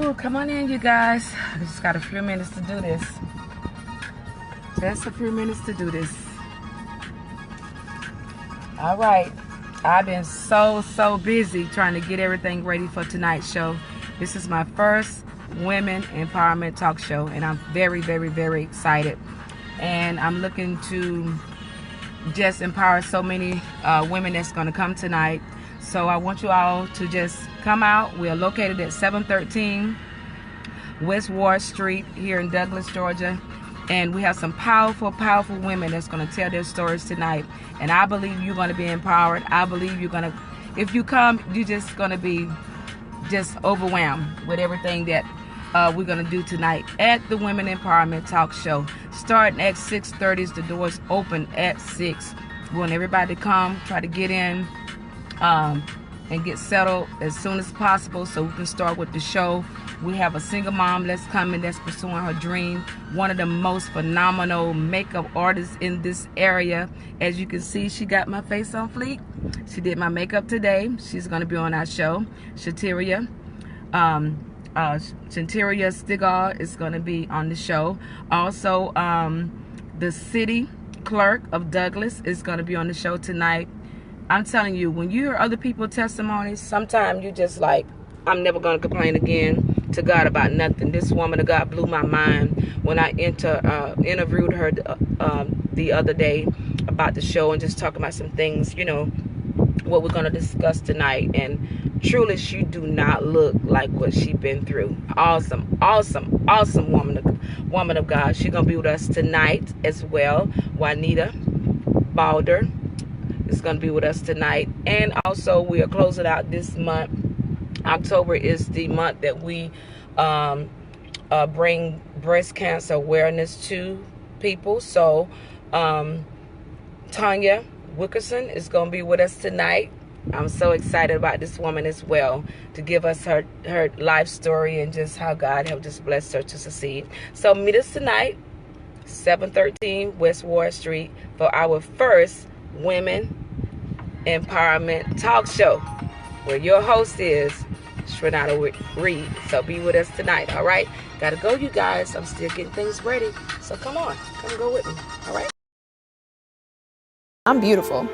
Whew, come on in, you guys. I just got a few minutes to do this. Just a few minutes to do this. All right. I've been so busy trying to get everything ready for tonight's show. This is my first women empowerment talk show, and I'm very excited. And I'm looking to just empower so many women that's going to come tonight. So I want you all to just come out. We are located at 713 West Ward Street here in Douglas, Georgia. And we have some powerful women that's going to tell their stories tonight. And I believe you're going to be empowered. I believe you're going to, if you come, you're just going to be just overwhelmed with everything that we're going to do tonight at the Women Empowerment Talk Show. Starting at 6:30, the doors open at 6. We want everybody to come, try to get in and get settled as soon as possible so we can start with the show. We have a single mom that's coming that's pursuing her dream. One of the most phenomenal makeup artists in this area. As you can see, she got my face on fleek. She did my makeup today. She's going to be on our show. Shanteria Stigar is going to be on the show. Also, the city clerk of Douglas is going to be on the show tonight. I'm telling you, when you hear other people's testimonies, sometimes you just like, I'm never going to complain again to God about nothing. This woman of God blew my mind when I interviewed her the other day about the show and just talking about some things, you know, what we're going to discuss tonight. And truly, she do not look like what she been through. Awesome woman of God. She's going to be with us tonight as well. Juanita Balder is going to be with us tonight. And also, we are closing out this month. October is the month that we bring breast cancer awareness to people. So Tanya Wickerson is going to be with us tonight. I'm so excited about this woman as well, to give us her life story and just how God have just blessed her to succeed. So meet us tonight, 713 West Ward Street, for our first Women Empowerment Talk Show, where your host is Shrenata Reed. So be with us tonight, all right? Gotta go, you guys. I'm still getting things ready. So come on, come go with me, all right? I'm beautiful.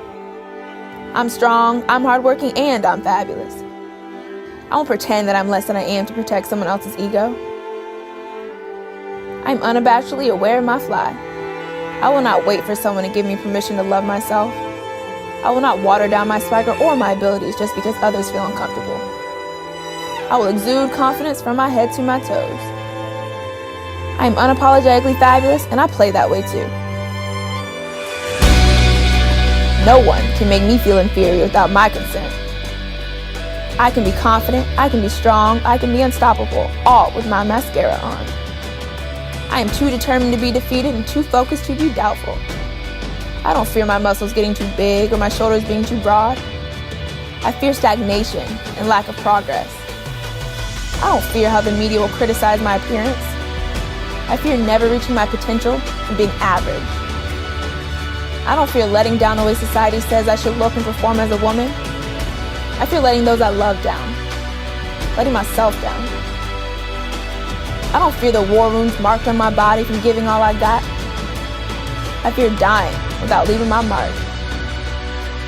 I'm strong, I'm hardworking, and I'm fabulous. I won't pretend that I'm less than I am to protect someone else's ego. I'm unabashedly aware of my fly. I will not wait for someone to give me permission to love myself. I will not water down my swagger or my abilities just because others feel uncomfortable. I will exude confidence from my head to my toes. I am unapologetically fabulous, and I play that way too. No one can make me feel inferior without my consent. I can be confident, I can be strong, I can be unstoppable, all with my mascara on. I am too determined to be defeated and too focused to be doubtful. I don't fear my muscles getting too big or my shoulders being too broad. I fear stagnation and lack of progress. I don't fear how the media will criticize my appearance. I fear never reaching my potential and being average. I don't fear letting down the way society says I should look and perform as a woman. I fear letting those I love down, letting myself down. I don't fear the war wounds marked on my body from giving all I got. I fear dying without leaving my mark.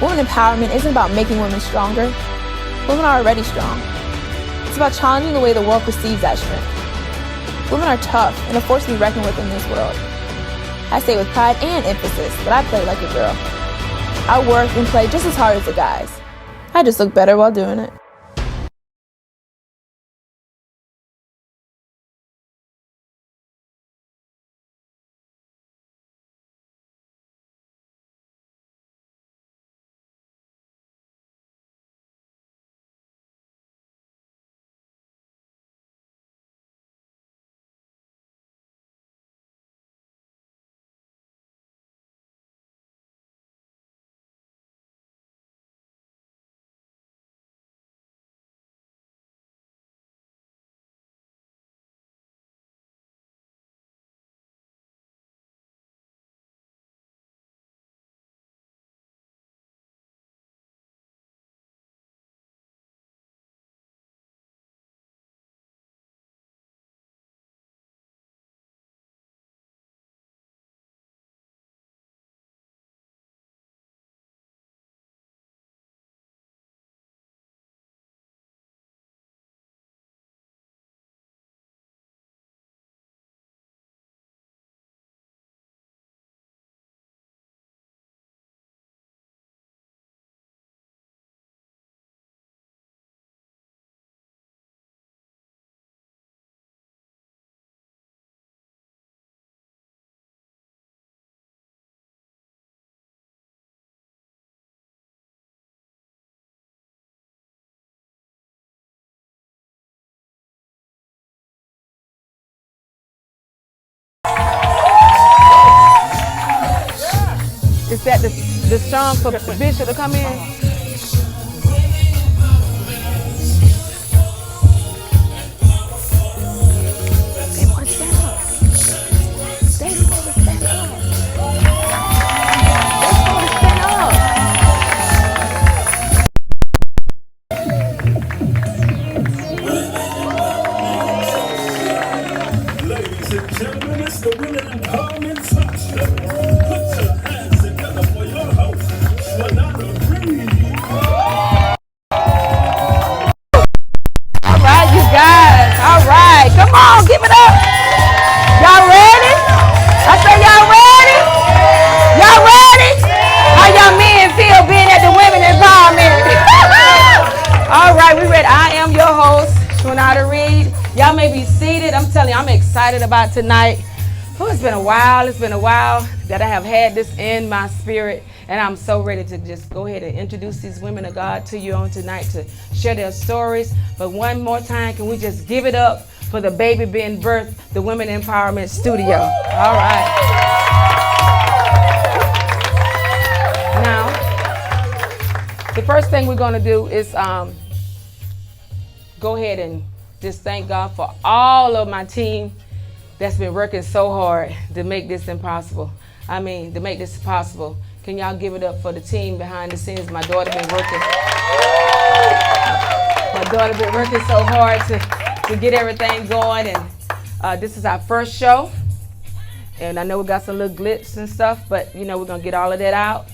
Women empowerment isn't about making women stronger. Women are already strong. It's about challenging the way the world perceives that strength. Women are tough and a force to be reckoned with in this world. I say it with pride and emphasis that I play like a girl. I work and play just as hard as the guys. I just look better while doing it. Is that the song for Bishop to come in? They want to stand up. They want to stand up. They want to stand up. Ladies and gentlemen, it's the Women Empowerment Talk Show. Put your hands together for your host, Shanana Reed. All right, you guys. All right. Come on, give it up. Y'all ready? I say y'all ready? Y'all ready? How y'all men feel being at the Women Empowerment? All right, we ready. I am your host, Shanana Reed. Y'all may be seated. I'm telling you, I'm excited about tonight. Oh, it's been a while that I have had this in my spirit, and I'm so ready to just go ahead and introduce these women of God to you on tonight to share their stories. But one more time, can we just give it up for the baby being birthed, the Women Empowerment Studio? All right. Now, the first thing we're going to do is go ahead and just thank God for all of my team that's been working so hard to make this impossible. I mean, to make this possible. Can y'all give it up for the team behind the scenes? My daughter been working. My daughter been working so hard to get everything going, and this is our first show. And I know we got some little glitches and stuff, but you know we're gonna get all of that out.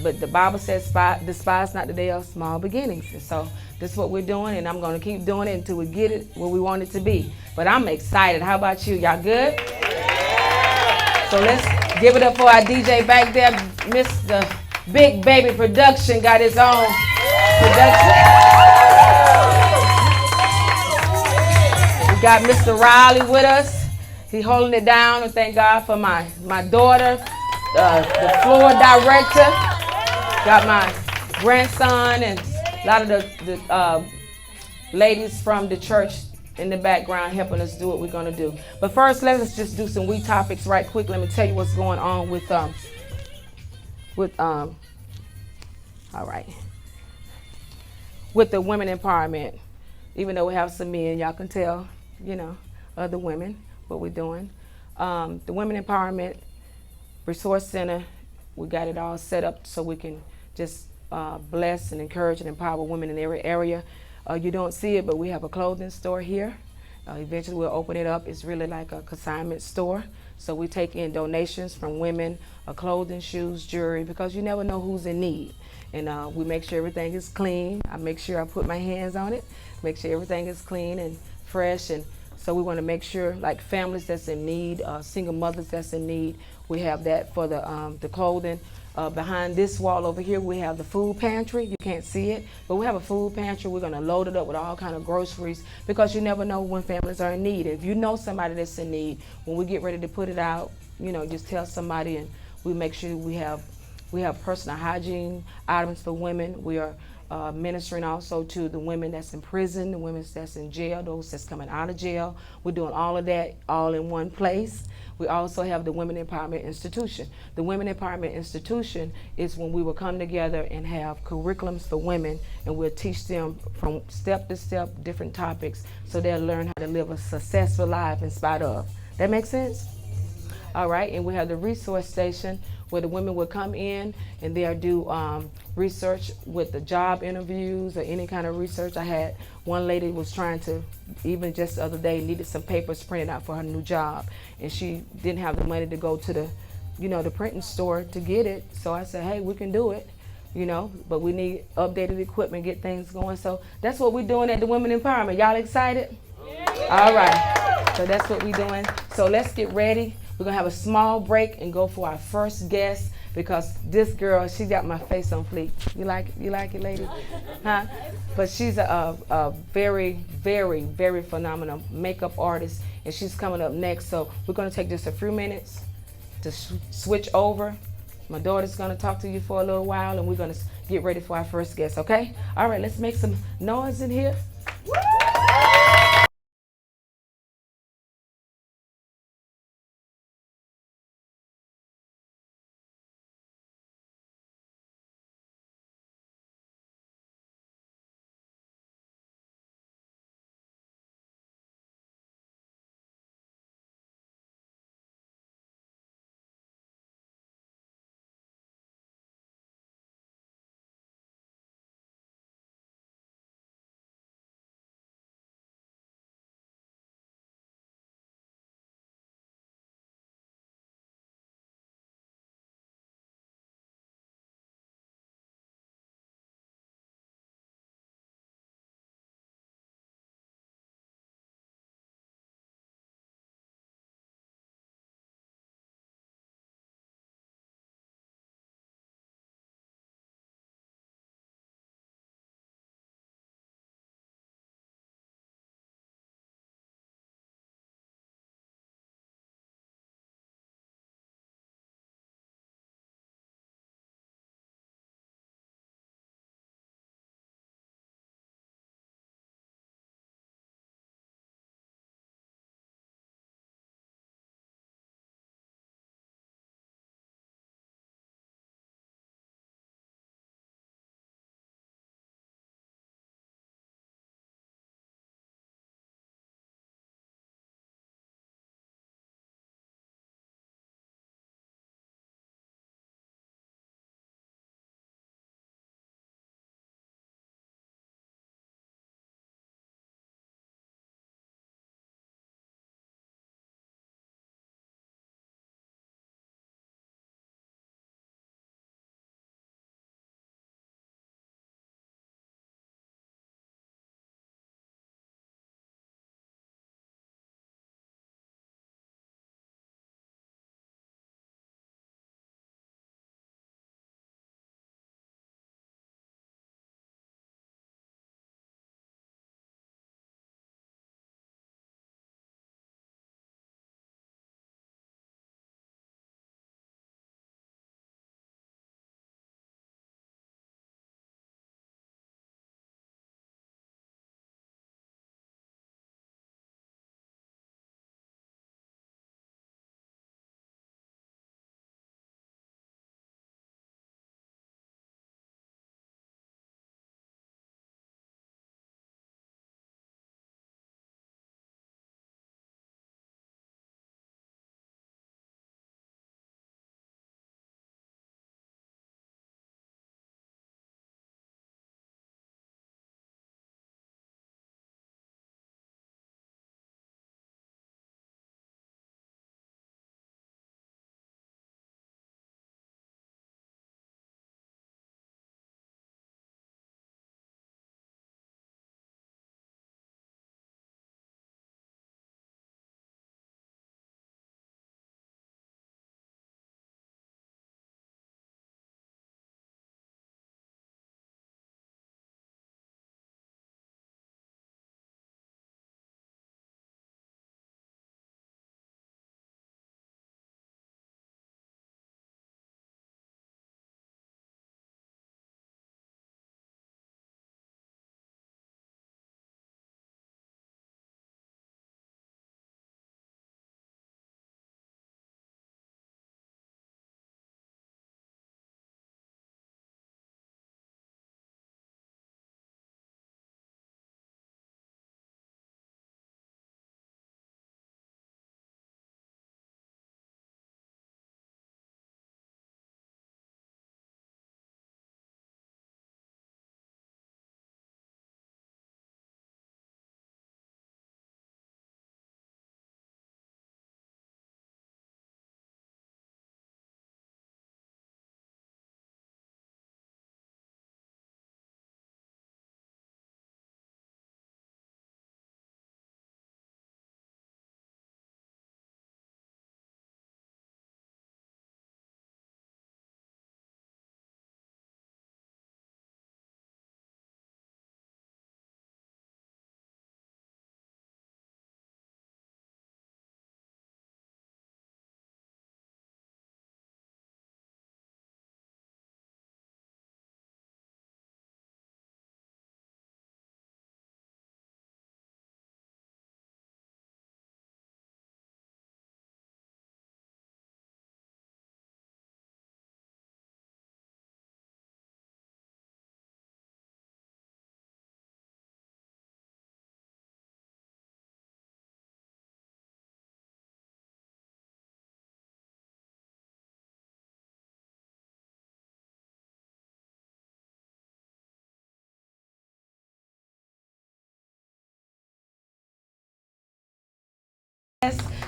But the Bible says, despise not the day of small beginnings. And so this is what we're doing, and I'm going to keep doing it until we get it where we want it to be. But I'm excited. How about you? Y'all good? So let's give it up for our DJ back there. Mr. Big Baby Production got his own production. We got Mr. Riley with us. He's holding it down, and thank God for my daughter, the floor director. Got my grandson and a lot of the ladies from the church in the background helping us do what we're going to do. But first, let's just do some wee topics right quick. Let me tell you what's going on with the women empowerment. Even though we have some men, y'all can tell, you know, other women, what we're doing. The Women Empowerment Resource Center, we got it all set up so we can just bless and encourage and empower women in every area. You don't see it, but we have a clothing store here. Eventually we'll open it up. It's really like a consignment store. So we take in donations from women, clothing, shoes, jewelry, because you never know who's in need. And we make sure everything is clean. I make sure I put my hands on it, make sure everything is clean and fresh. And so we want to make sure, like families that's in need, single mothers that's in need, we have that for the clothing. Behind this wall over here, we have the food pantry. You can't see it, but we have a food pantry. We're going to load it up with all kind of groceries because you never know when families are in need. If you know somebody that's in need, when we get ready to put it out, you know, just tell somebody, and we make sure we have personal hygiene items for women. We are ministering also to the women that's in prison, the women that's in jail, those that's coming out of jail. We're doing all of that all in one place. We also have the Women Empowerment Institution. The Women Empowerment Institution is when we will come together and have curriculums for women, and we'll teach them from step to step different topics so they'll learn how to live a successful life in spite of. That makes sense? All right, and we have the resource station where the women will come in and they'll do research with the job interviews or any kind of research. I had one lady was trying to, even just the other day, needed some papers printed out for her new job, and she didn't have the money to go to the, you know, the printing store to get it. So I said, hey, we can do it, you know, but we need updated equipment, get things going. So that's what we're doing at the Women Empowerment. Y'all excited? Yeah. All right, so that's what we're doing. So let's get ready. We're gonna have a small break and go for our first guest, because this girl, she got my face on fleek. You like it, lady? Huh? But she's a very, very, very phenomenal makeup artist, and she's coming up next. So we're gonna take just a few minutes to switch over. My daughter's gonna talk to you for a little while, and we're gonna get ready for our first guest, okay? All right, let's make some noise in here.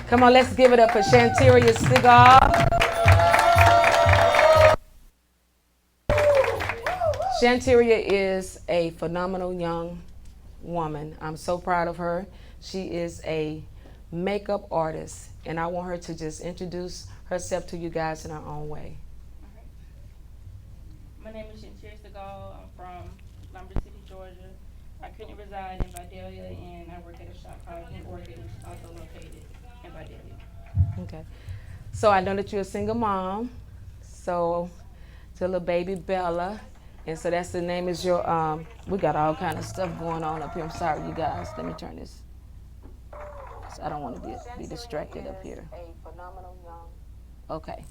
Come on, let's give it up for Shanteria Segal. Shanteria is a phenomenal young woman. I'm so proud of her. She is a makeup artist, and I want her to just introduce herself to you guys in her own way. My name is Shanteria Segal. I'm from Lumber City, Georgia. I currently reside in Vidalia, and I work at a shop called King Orchid, which is also located in Vidalia. Okay. So I know that you're a single mom. So to little baby Bella. And so that's the name is your, we got all kind of stuff going on up here. I'm sorry, you guys. Let me turn this. So I don't want to be distracted up here. Okay.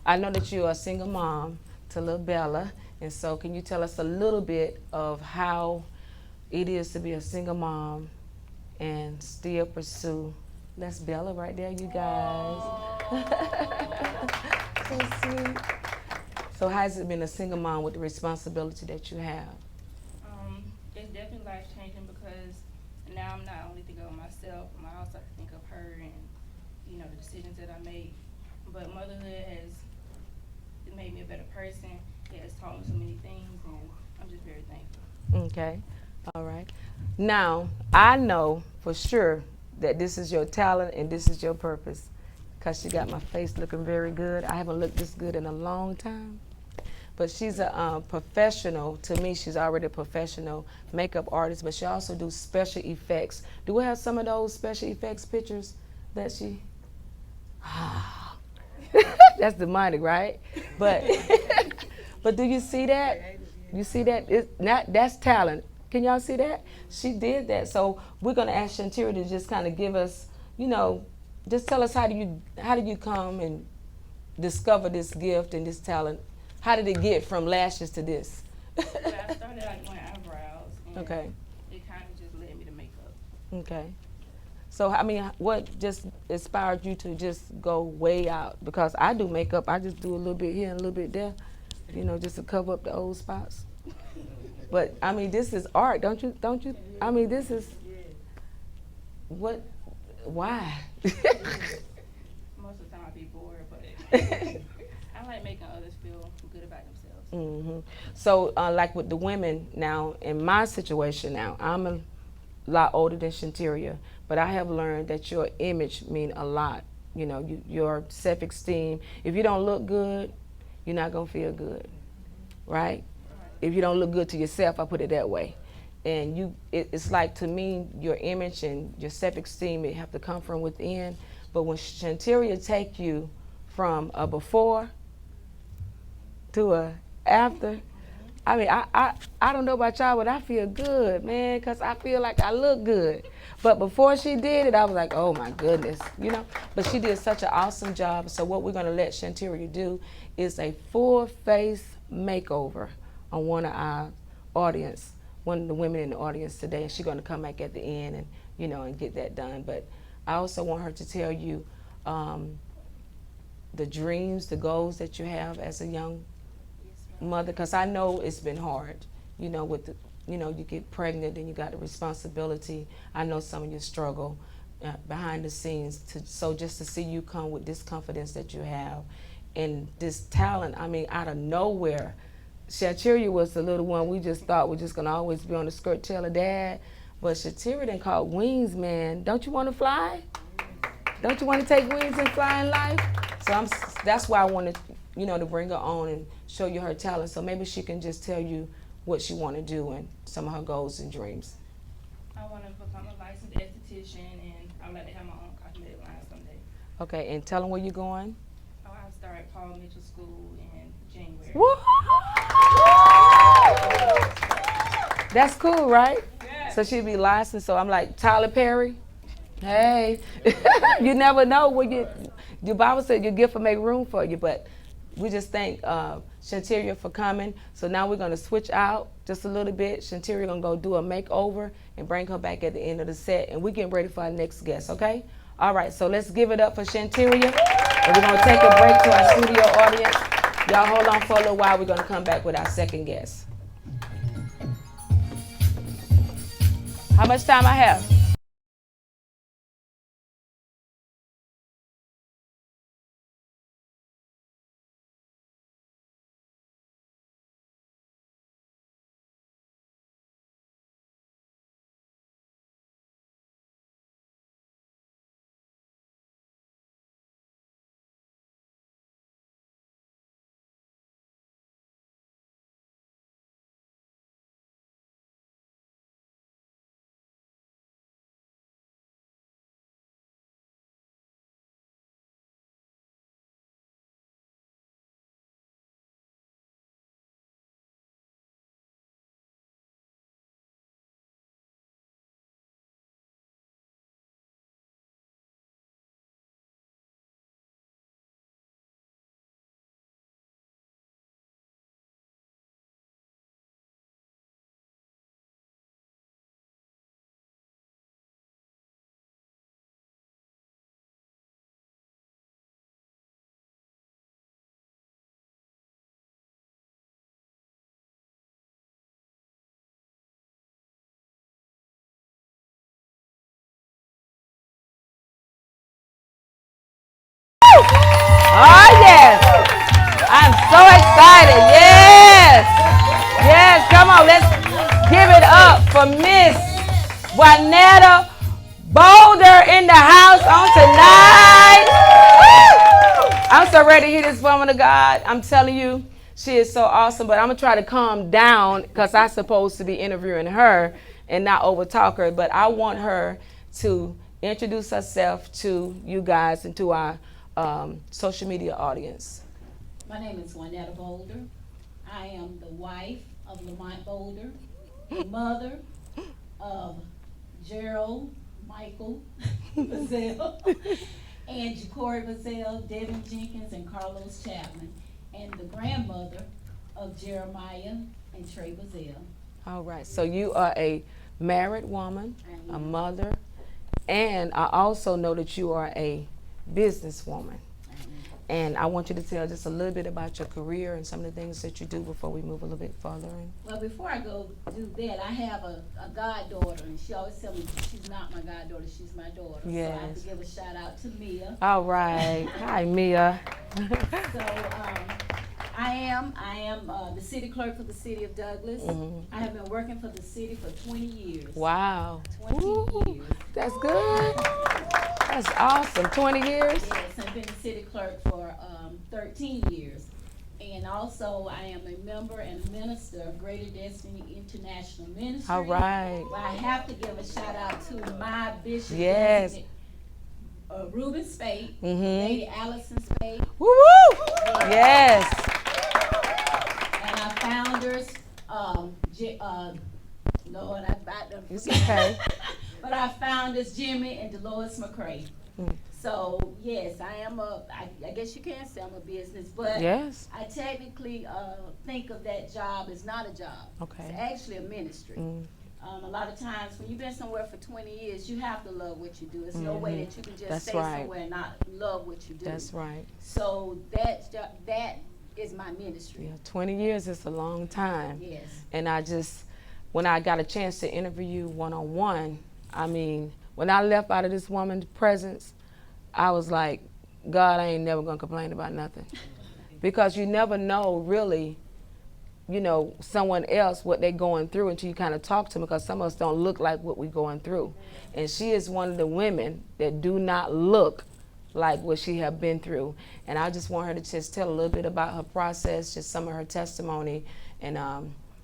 I know that you're a single mom to little Bella. And so can you tell us a little bit of how it is to be a single mom and still pursue? That's Bella right there, you guys. So sweet. So how has it been a single mom with the responsibility that you have? It's definitely life changing because now I'm not only thinking of myself, I also have to think of her and the decisions that I make. But motherhood has made me a better person. It has taught me so many things, and I'm just very thankful. Okay, all right. Now I know for sure that this is your talent and this is your purpose, because you got my face looking very good. I haven't looked this good in a long time. But she's a professional. To me, she's already a professional makeup artist, but she also do special effects. Do we have some of those special effects pictures that she? That's demonic, right? But but do you see that? You see that? That's talent. Can y'all see that? She did that. So we're gonna ask Shanteria to just kind of give us, just tell us how do you come and discover this gift and this talent? How did it get from lashes to this? Well, I started out doing eyebrows, and Okay. it kind of just led me to makeup. Okay. So, what just inspired you to just go way out? Because I do makeup, I just do a little bit here and a little bit there, just to cover up the old spots. But, this is art, don't you? This is, why? Most of the time I be bored, but I like making others feel good about themselves. Mm-hmm. So, like with the women now, in my situation now, I'm a lot older than Shanteria, but I have learned that your image means a lot. Your self-esteem. If you don't look good, you're not gonna feel good, right? If you don't look good to yourself, I put it that way. And it's like, to me, your image and your self-esteem, it have to come from within. But when Shanteria take you from a before to a after, I don't know about y'all, but I feel good, man, because I feel like I look good. But before she did it, I was like, oh my goodness, But she did such an awesome job. So what we're going to let Shanteria do is a full face makeover on one of our audience, one of the women in the audience today. And she's going to come back at the end and, and get that done. But I also want her to tell you the dreams, the goals that you have as a young mother, because I know it's been hard, with the, you get pregnant and you got the responsibility. I know some of you struggle behind the scenes. So just to see you come with this confidence that you have and this talent, out of nowhere. Shanteria was the little one we just thought was just gonna always be on the skirt tail of dad, but Shanteria done caught wings, man. Don't you want to fly? Don't you want to take wings and fly in life? So that's why I wanted, to bring her on and show you her talent. So maybe she can just tell you what she want to do and some of her goals and dreams. I want to become a licensed esthetician, and I would like to have my own cosmetic line someday. Okay, and tell them where you're going. Oh, I'll start at Paul Mitchell School in January. Woo! That's cool, right? Yeah. So she'll be licensed. So I'm like, Tyler Perry, hey. You never know when your Bible said your gift will make room for you, but we just thank Shanteria for coming. So now we're gonna switch out just a little bit. Shanteria gonna go do a makeover and bring her back at the end of the set, and we're getting ready for our next guest, okay? All right, so let's give it up for Shanteria, and we're gonna take a break to our studio audience. Y'all hold on for a little while. We're gonna come back with our second guest. How much time I have? Oh, yes. I'm so excited. Yes. Yes, come on. Let's give it up for Miss Juanetta Boulder in the house on tonight. I'm so ready to hear this woman of God. I'm telling you, she is so awesome. But I'm going to try to calm down because I'm supposed to be interviewing her and not overtalk her. But I want her to introduce herself to you guys and to our social media audience. My name is Juanetta Boulder. I am the wife of Lamont Boulder, the mother of Gerald Michael Bazell, and Jacory Bazell, Devin Jenkins, and Carlos Chapman, and the grandmother of Jeremiah and Trey Bazell. All right. So you are a married woman, a mother, and I also know that you are a businesswoman. And I want you to tell just a little bit about your career and some of the things that you do before we move a little bit further in. Well, before I go do that, I have a goddaughter, and she always tells me she's not my goddaughter, she's my daughter. Yes. So I have to give a shout out to Mia. All right. Hi, Mia. So I am the city clerk for the city of Douglas. I have been working for the city for 20 years. Wow. 20 Ooh, years. that's good. That's awesome. 20 years? Yes, I've been the city clerk for 13 years. And also, I am a member and a minister of Greater Destiny International Ministry. All right. Well, I have to give a shout out to my bishop, Yes. Reuben Spade, Mhm. Lady Allison Spade, Woo woo! Yes. and our founders, Lord, I about to It's forget. okay. But our founders, Jimmy and Dolores McCray. Mm. So, yes, I guess you can say I'm a business, but Yes. I technically think of that job as not a job. Okay. It's actually a ministry. Mm. A lot of times when you've been somewhere for 20 years, you have to love what you do. There's no way that you can just That's stay right. somewhere and not love what you do. That's right. So that is my ministry. Yeah, 20 years is a long time. Yes. And when I got a chance to interview you one-on-one, I mean, when I left out of this woman's presence, I was like, God, I ain't never gonna complain about nothing. Because you never know really, someone else, what they're going through until you kind of talk to them, because some of us don't look like what we're going through. And she is one of the women that do not look like what she have been through. And I just want her to just tell a little bit about her process, just some of her testimony. And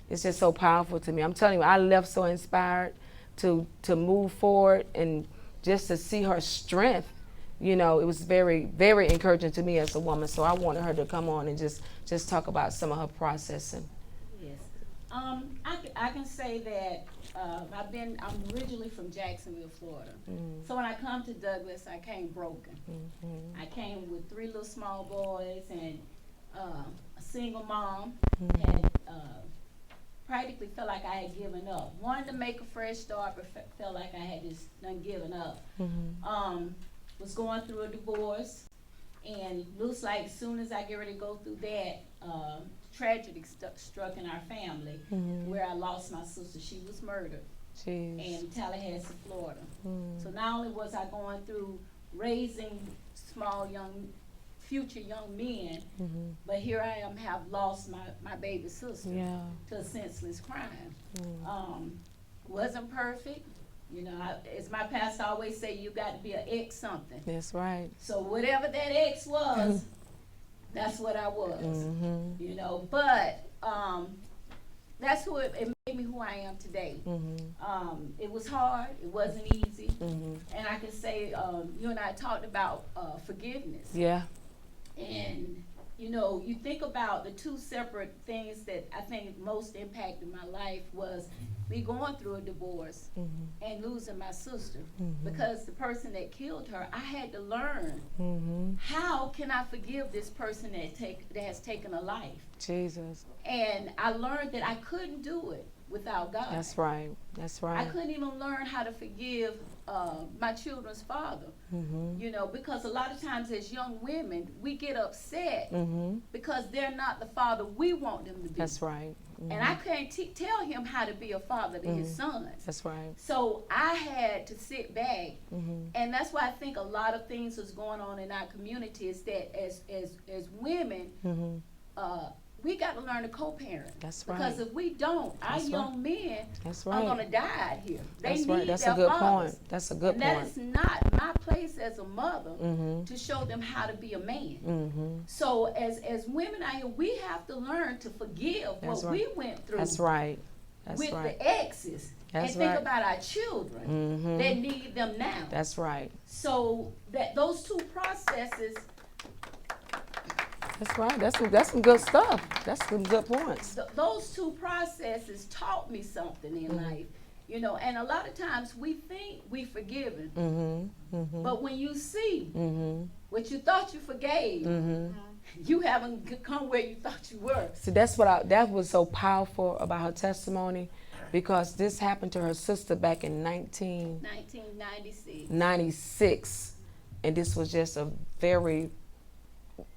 it's just so powerful to me. I'm telling you, I left so inspired to move forward, and just to see her strength, it was very, very encouraging to me as a woman. So I wanted her to come on and just talk about some of her processing. Yes. I can say that I'm originally from Jacksonville, Florida. So when I come to Douglas, I came broken. I came with 3 little small boys and a single mom. Had practically felt like I had given up. Wanted to make a fresh start, but felt like I had just done given up. Was going through a divorce, and looks like as soon as I get ready to go through that, tragedy struck in our family, where I lost my sister. She was murdered in Tallahassee, Florida. So not only was I going through raising small future young men, but here I am, have lost my baby sister to a senseless crime. Wasn't perfect. As my pastor always say, you got to be an ex something. That's right. So whatever that ex was, that's what I was. But that's who it made me who I am today. It was hard. It wasn't easy. And I can say, you and I talked about forgiveness. Yeah. And you think about the 2 separate things that I think most impacted my life was me going through a divorce and losing my sister. Because the person that killed her, I had to learn, how can I forgive this person that has taken a life? Jesus. And I learned that I couldn't do it without God. That's right. That's I right. couldn't even learn how to forgive my children's father. Mm-hmm. You know, because a lot of times as young women, we get upset Mm-hmm. because they're not the father we want them to be. That's right. Mm-hmm. And I couldn't tell him how to be a father to his sons. That's right. So I had to sit back, Mm-hmm. and that's why I think a lot of things is going on in our community is that as women, Mm-hmm. we got to learn to co-parent. That's right. Because if we don't, our That's right. young men That's are right. going to die out here. They That's need right. That's their a good fathers. point. That's a good And that point. is not my place as a mother Mm-hmm. to show them how to be a man. Mm-hmm. So as women out here, we have to learn to forgive That's what right. we went through That's right. That's with right. the exes. That's and think right. about our children Mm-hmm. that need them now. That's right. So that those two processes, That's right. That's some good stuff. That's some good points. those two processes taught me something in Mm-hmm. life. You know, and a lot of times we think we forgiven, Mm-hmm. Mm-hmm. but when you see Mm-hmm. what you thought you forgave, Mm-hmm. you haven't come where you thought you were. See, that was so powerful about her testimony, because this happened to her sister back in 1996. 1996, and this was just a very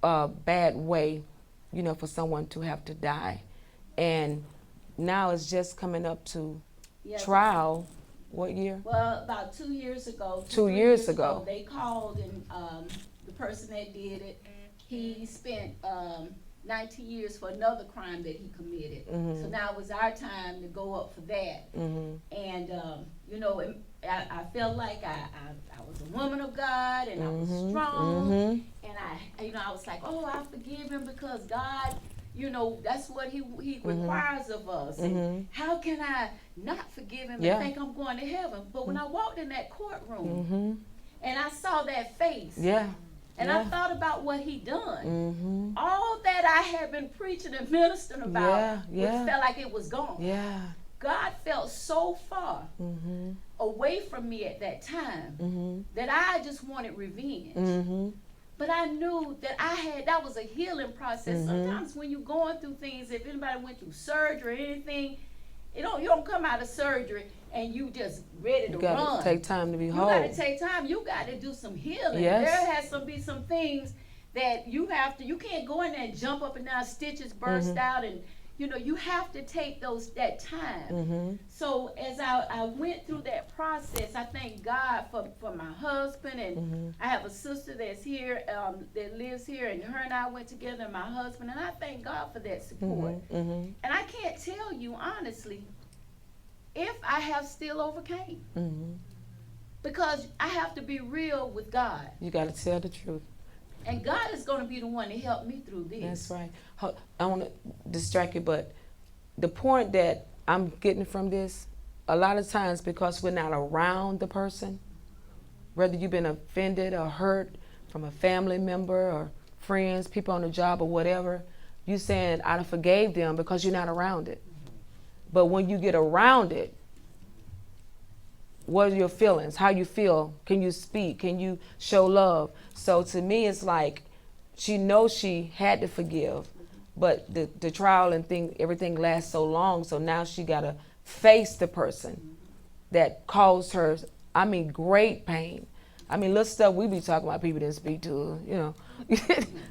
bad way, you know, for someone to have to die, and now it's just coming up to Yes. trial. What year? Well, about 2 years ago. 2 3 years ago. They called, and the person that did it, he spent 19 years for another crime that he committed. Mhm. So now it was our time to go up for that. Mm-hmm. And, you know, I felt like I was a woman of God, and I was strong. Mm-hmm. And I was like, oh, I forgive him because God, you know, that's what he requires of us. And how can I not forgive him Yeah. and think I'm going to heaven? But when I walked in that courtroom Mm-hmm. and I saw that face, Yeah. and yeah. I thought about what he done, Mm-hmm. all that I had been preaching and ministering about, Yeah. it felt like it was gone. Yeah. God felt so far Mm-hmm. away from me at that time Mm-hmm. that I just wanted revenge. Mm-hmm. But I knew that that was a healing process. Mhm. Sometimes when you're going through things, if anybody went through surgery or anything, you don't come out of surgery and you just ready to You gotta run. take time to be You whole. gotta take time. You gotta do some healing. Yes. There has to be some things that you can't go in there and jump up and down, stitches burst out, and you have to take that time. Mm-hmm. So as I went through that process, I thank God for my husband, and I have a sister that's here, that lives here, and her and I went together, and my husband, and I thank God for that support. Mm-hmm. And I can't tell you honestly if I have still overcame, Mm-hmm. because I have to be real with God, You gotta tell the truth. and God is going to be the one to help me through this. That's right. I want to distract you, but the point that I'm getting from this, a lot of times because we're not around the person, whether you've been offended or hurt from a family member or friends, people on the job or whatever, you saying, I done forgave them because you're not around it. But when you get around it, what are your feelings? How you feel? Can you speak? Can you show love? So to me, it's like she knows she had to forgive, but the trial and everything lasts so long. So now she got to face the person that caused her, great pain. Little stuff we be talking about, people didn't speak to,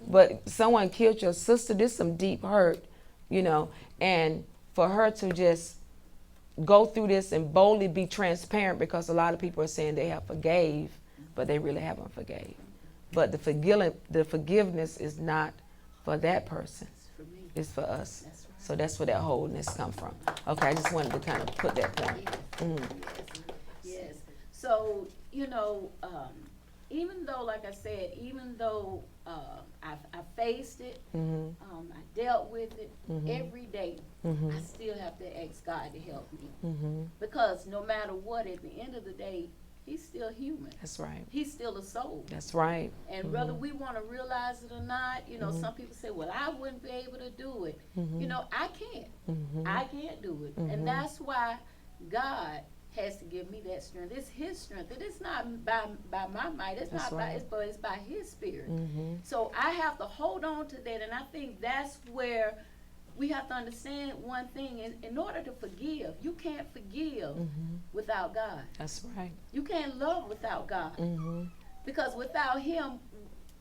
but someone killed your sister. There's some deep hurt, and for her to just go through this and boldly be transparent, because a lot of people are saying they have forgave, but they really haven't forgave. But the forgiveness is not for that person. For me. It's for us. That's right. So that's where that wholeness come from. Okay, I just wanted to kind of put that point. Yes. So, even though, like I said, I faced it, I dealt with it every day, I still have to ask God to help me. Because no matter what, at the end of the day, he's still human. That's right. He's still a soul. That's right. And whether we want to realize it or not, some people say, well, I wouldn't be able to do it. I can't. I can't do it. And that's why God has to give me that strength. It's his strength. And it's not by my might. It's That's not right. but it's by his spirit. So I have to hold on to that. And I think that's where we have to understand one thing. In order to forgive, you can't forgive without God. That's right. You can't love without God. Mm-hmm. Because without him,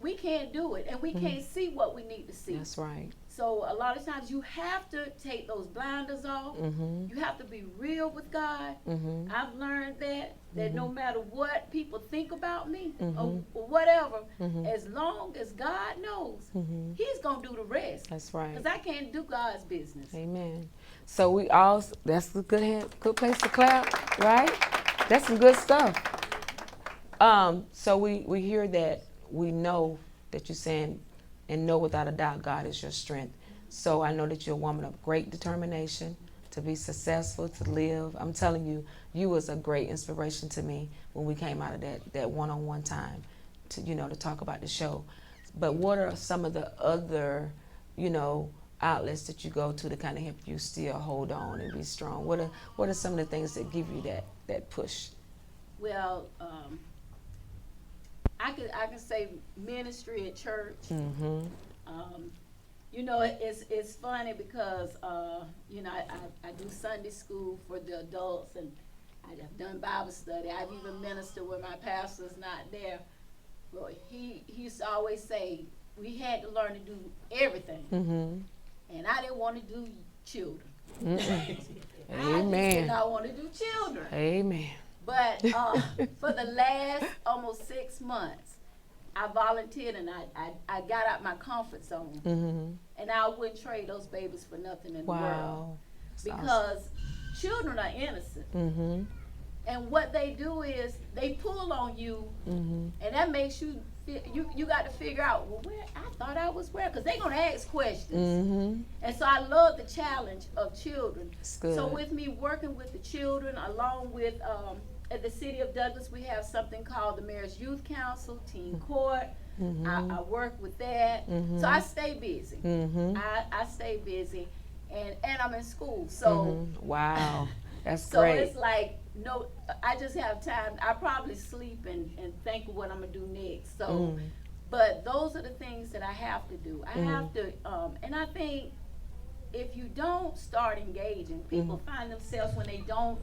we can't do it, and we can't see what we need to see. That's right. So a lot of times you have to take those blinders off. Mm-hmm. You have to be real with God. Mm-hmm. I've learned that no matter what people think about me Mhm. or whatever, Mhm. as long as God knows, Mhm. he's going to do the rest. That's right. Because I can't do God's business. Amen. So we all, that's a good place to clap, right? That's some good stuff. So we hear that, we know that you're saying, and know without a doubt God is your strength. So I know that you're a woman of great determination to be successful, to live. I'm telling you, you was a great inspiration to me when we came out of that one-on-one time to, to talk about the show. But what are some of the other, outlets that you go to kind of help you still hold on and be strong? What are some of the things that give you that push? Well, I can say ministry at church. Mm-hmm. It's funny because I do Sunday school for the adults, and I've done Bible study. I've even ministered when my pastor's not there. Well, he used to always say we had to learn to do everything, and I didn't want to do children. I just did not want to do children. Amen. But for the last almost 6 months, I volunteered and I got out my comfort zone. And I wouldn't trade those babies for nothing in the world. Wow. Because children are innocent. And what they do is they pull on you, and that makes you feel, you got to figure out, well, where I thought I was where, because they're going to ask questions. And so I love the challenge of children. That's good. So with me working with the children, along with at the City of Douglas, we have something called the Mayor's Youth Council, Teen Court. I work with that. So I stay busy. I stay busy, and I'm in school. So wow, that's so great. it's like, no, I just have time. I probably sleep and think of what I'm gonna do next. So, but those are the things that I have to do. I have to, and I think if you don't start engaging, people find themselves when they don't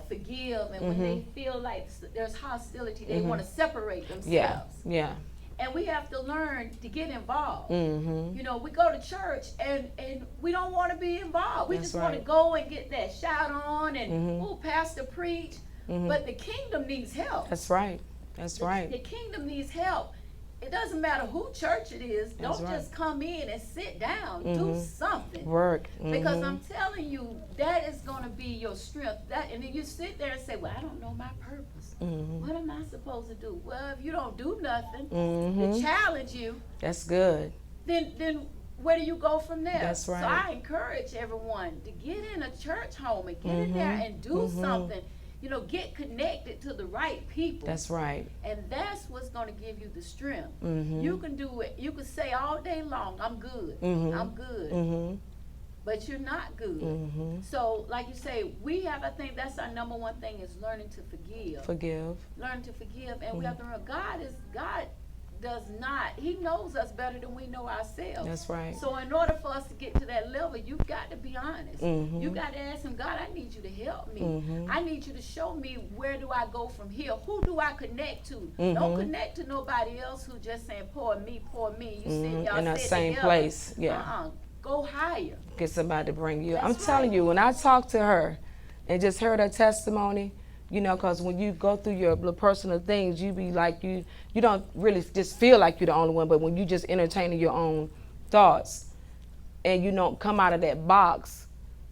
forgive, and when they feel like there's hostility, they want to separate themselves. Yeah. And we have to learn to get involved. We go to church and we don't want to be involved. We That's just want to right. go and get that shout on and pastor preach. But the kingdom needs help. That's right. That's right. The kingdom needs help. It doesn't matter who church it is. That's Don't right. just come in and sit down. Do something. Work. Because I'm telling you, that is going to be your strength. And then you sit there and say, well, I don't know my purpose. What am I supposed to do? Well, if you don't do nothing to challenge you, That's good. then where do you go from there? That's right. So I encourage everyone to get in a church home and get in there and do something. Get connected to the right people. That's right. And that's what's going to give you the strength. You can do it. You can say all day long, I'm good. I'm good. But you're not good. So, like you say, I think that's our number one thing is learning to forgive. Learn to forgive. And we have to remember, God does not, he knows us better than we know ourselves. That's right. So in order for us to get to that level, you've got to be honest. You got to ask him, God, I need you to help me. I need you to show me, where do I go from here? Who do I connect to? Don't connect to nobody else who just saying, poor me, poor me. You sit, y'all In that sit same together. place. Yeah. Go higher. Get somebody to bring you. That's I'm telling right. you, when I talked to her and just heard her testimony, because when you go through your personal things, you be like, you don't really just feel like you're the only one, but when you just entertaining your own thoughts and you don't come out of that box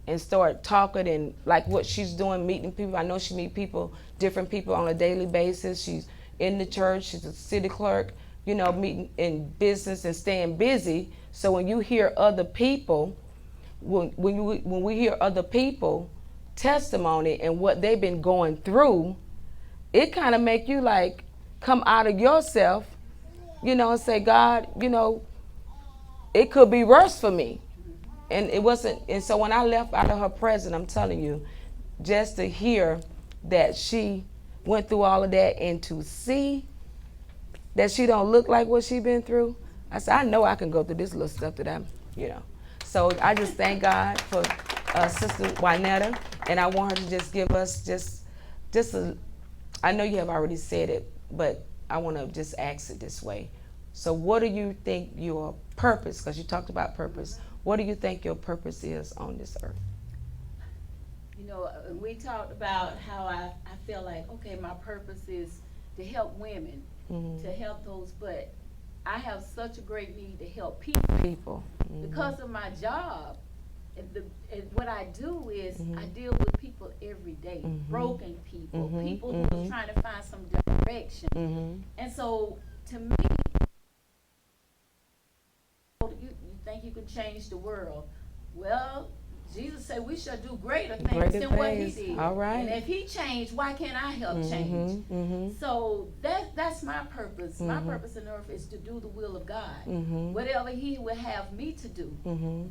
and start talking, and like what she's doing, meeting people. I know she meet people, different people on a daily basis. She's in the church, she's a city clerk, meeting in business and staying busy. So when you hear other people, when we hear other people testimony and what they've been going through, it kind of make you like come out of yourself, and say, God, it could be worse for me. And it wasn't. And so when I left out of her presence, I'm telling you, just to hear that she went through all of that and to see that she don't look like what she been through, I said, I know I can go through this little stuff that I'm. So I just thank God for Sister Wynetta, and I want her to just give us just a, I know you have already said it, but I want to just ask it this way. So what do you think your purpose, because you talked about purpose, what do you think your purpose is on this earth? You know, we talked about how I feel like, okay, my purpose is to help women, to help those, but I have such a great need to help people. Because of my job, what I do is I deal with people every day, broken people, people who are trying to find some direction. And so, to me, you think you can change the world. Well, Jesus said we shall do greater things than what he did. All right. And if he changed, why can't I help change? So that's my purpose. My purpose on earth is to do the will of God. Whatever he would have me to do,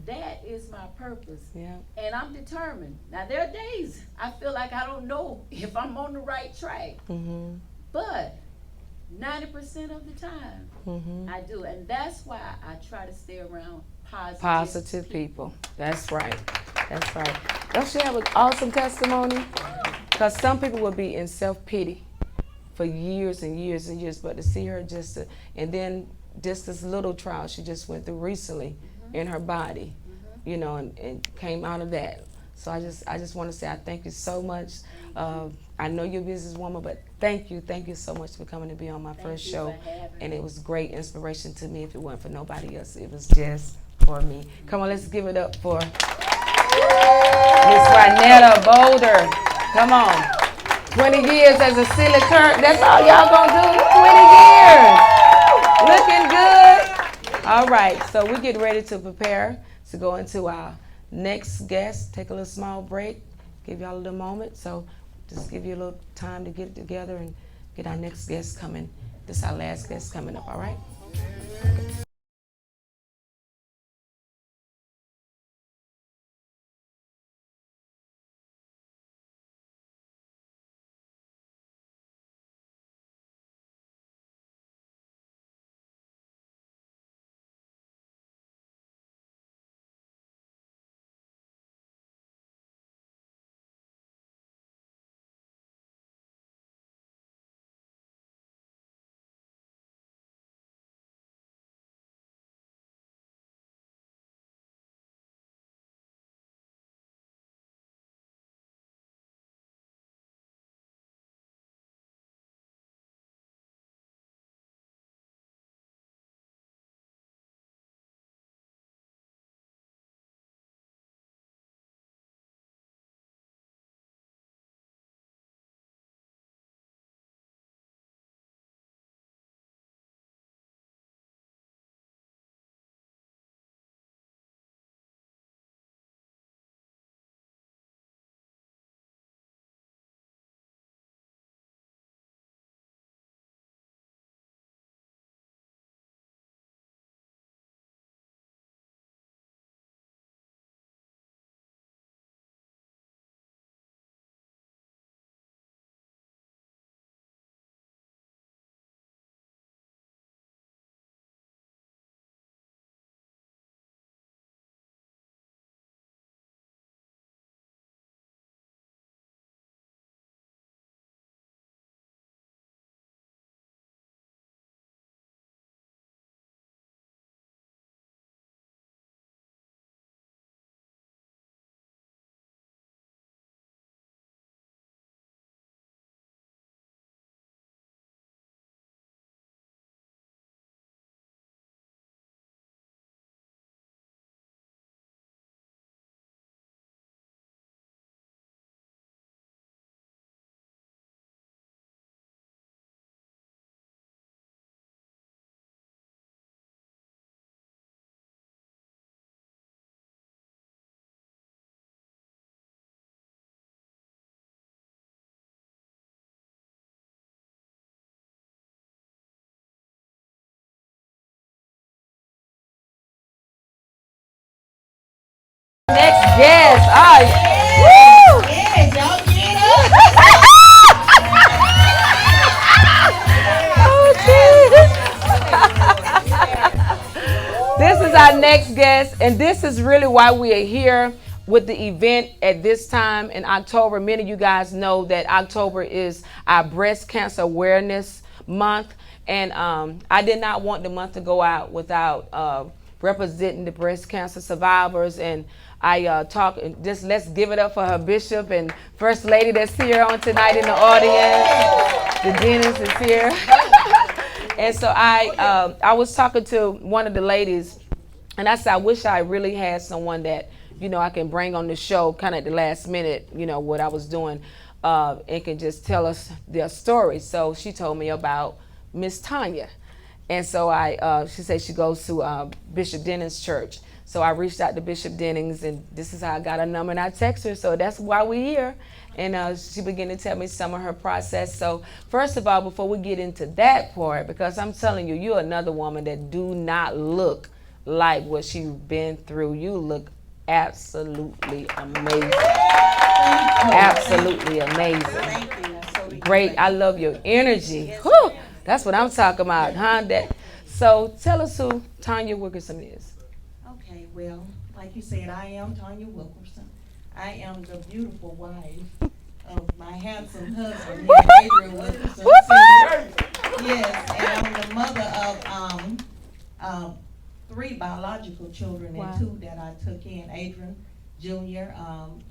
that is my purpose. Yeah. And I'm determined. Now, there are days I feel like I don't know if I'm on the right track. But 90% of the time, I do. And that's why I try to stay around positive people. That's right. That's right. Don't she have an awesome testimony? Because some people will be in self-pity for years and years and years, but to see her and then just this little trial she just went through recently in her body, you know, and came out of that. So I just want to say I thank you so much. I know you're a businesswoman, but thank you so much for coming to be on my first show. And it was great inspiration to me. If it wasn't for nobody else, it was just for me. Come on, let's give it up for Miss Wynetta Boulder. Come on. 20 years as a silly Kurt. That's all y'all gonna do? 20 years. Looking good. All right, so we get ready to prepare to go into our next guest. Take a little small break. Give y'all a little moment. So just give you a little time to get it together and get our next guest coming. This is our last guest coming up, all right? Next guest. Woo! Yes, y'all get This is our next guest, and this is really why we are here with the event at this time in October. Many of you guys know that October is our breast cancer awareness month. And I did not want the month to go out without representing the breast cancer survivors. And I just let's give it up for her bishop and first lady that's here on tonight in the audience. The Dennis is here. And so I was talking to one of the ladies, and I said, I wish I really had someone that, I can bring on the show kind of at the last minute, what I was doing, and can just tell us their story. So she told me about Miss Tanya. And so she said she goes to Bishop Dennings Church. So I reached out to Bishop Dennings, and this is how I got her number, and I text her. So that's why we're here. And she began to tell me some of her process. So first of all, before we get into that part, because I'm telling you, you're another woman that do not look like what she's been through. You look absolutely amazing. Absolutely amazing. Thank you. So Great. I love your energy. Whew. That's what I'm talking about, huh? So tell us who Tanya Wilkerson is. Okay, well, like you said, I am Tanya Wilkerson. I am the beautiful wife of my handsome husband, Adrian Wilkerson. Yes, and I'm the mother of 3 biological children and 2 that I took in. Adrian Jr.,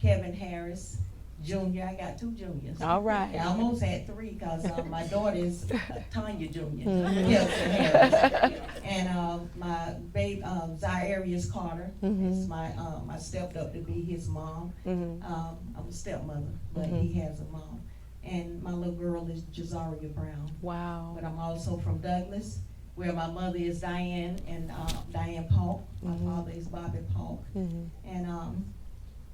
Kevin Harris Jr. I got 2 juniors. All right. I almost had 3 because my daughter is Tanya Jr. Kelson Harris. And my baby, Zairius Carter, is I stepped up to be his mom. I'm a stepmother, but he has a mom. And my little girl is Jazaria Brown. Wow. But I'm also from Douglas, where my mother is Diane and Diane Paulk. My father is Bobby Paulk. And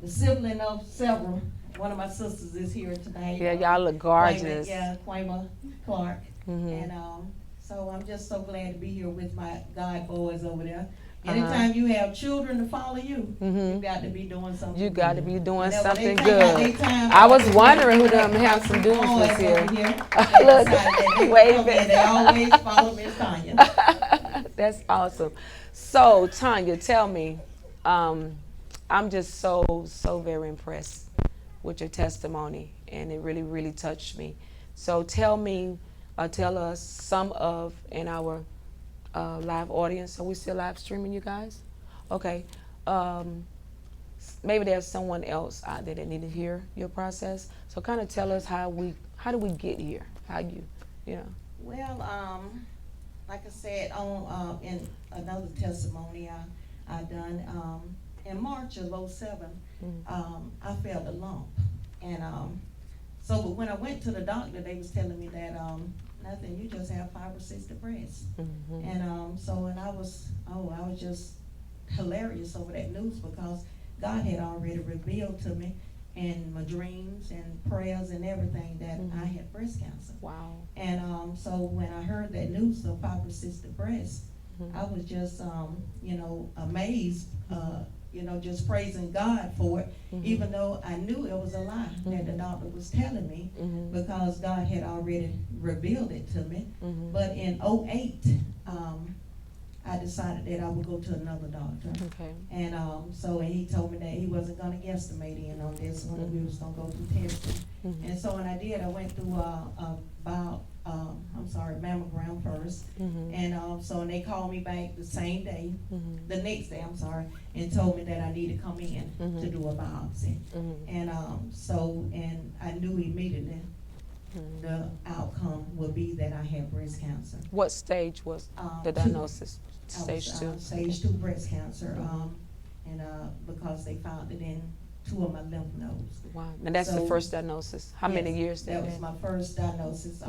the sibling of several. One of my sisters is here tonight. Yeah, y'all look gorgeous. Quayma Clark. And so I'm just so glad to be here with my God boys over there. Anytime you have children to follow you, you got to be doing something. You got to be doing Whenever something they good. take out I was wondering who them handsome dudes was boys here. over here. Look, They waving. They always follow Miss Tanya. That's awesome. So Tanya, tell me, I'm just so very impressed with your testimony, and it really, really touched me. So tell us some of, in our live audience, are we still live streaming, you guys? Okay. Maybe there's someone else out there that need to hear your process. So kind of tell us how do we get here? How you know? Well, like I said, on in another testimony I done in March of 07, I felt a lump, and so but when I went to the doctor, they was telling me that nothing, you just have fibrocystic breast, and so and I was just hilarious over that news because God had already revealed to me in my dreams and prayers and everything that I had breast cancer. Wow. And so when I heard that news of fibrocystic breast, I was just amazed, just praising God for it, even though I knew it was a lie that the doctor was telling me, because God had already revealed it to me. But in 08, I decided that I would go to another doctor. Okay. And so he told me that he wasn't going to guesstimate in on this one, we was going to go through testing. And so when I did, I went through mammogram first. And so they called me back the same day, the next day, and told me that I need to come in to do a biopsy. And and I knew immediately the outcome would be that I had breast cancer. What stage was the diagnosis? Stage 2. Stage 2 breast cancer, and because they found it in 2 of my lymph nodes. Wow. And that's the first diagnosis. How many years that was my first diagnosis.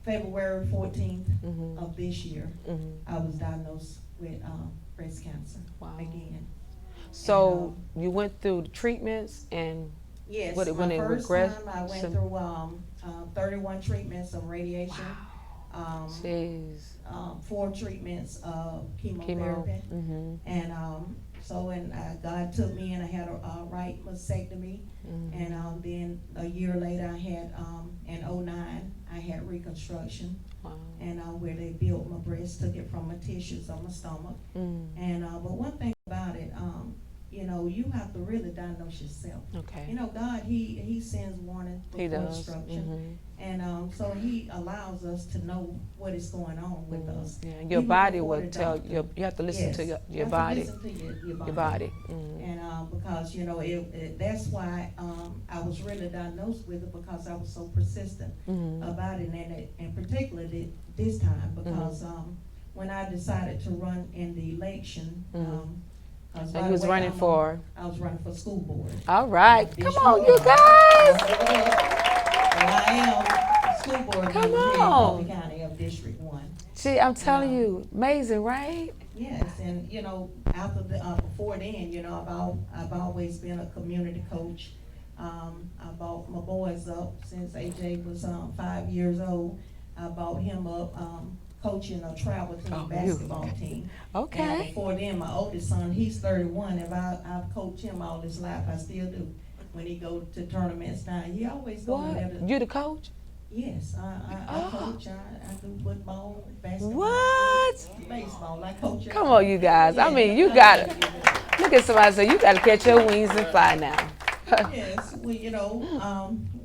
February 14th of this year, I was diagnosed with breast cancer again. So you went through the treatments and yes, when it first regressed? time I went through 31 treatments of radiation. Wow. 4 treatments of chemotherapy. And God took me and I had a right mastectomy. And then a year later I had, in 09, I had reconstruction Wow. and where they built my breast, took it from my tissues on my stomach. And but one thing about it, you know, you have to really diagnose yourself. Okay. You know, God, He sends warning He before does. instruction, and so He allows us to know what is going on with us. Yeah. Your Even body before will the tell doctor. you. You have to listen to Yes. your You have to body. listen to your Your body. and because you know that's why I was really diagnosed with it, because I was so persistent about it, and particularly this time because when I decided to run in the election, 'cause And by you was the way, running for. I was running for school board. All right. Come District on, you one. guys. And I am school board Come member here in on. Colby County of District 1. Gee, I'm telling you, amazing, right? Yes, and you know, after the before then, you know, I've always been a community coach. I brought my boys up since AJ was 5 years old. I brought him up coaching a travel team, Oh, basketball team. And Okay. before then, my oldest son, he's 31. If I've coached him all his life, I still do. When he go to tournaments now, he always goes there. What? You the coach? Yes, I Oh. coach. I do football, basketball. What? Baseball. I coach. Come on, you guys. I mean, you gotta look at somebody and say you gotta catch your wings and fly now. Yes, well, you know,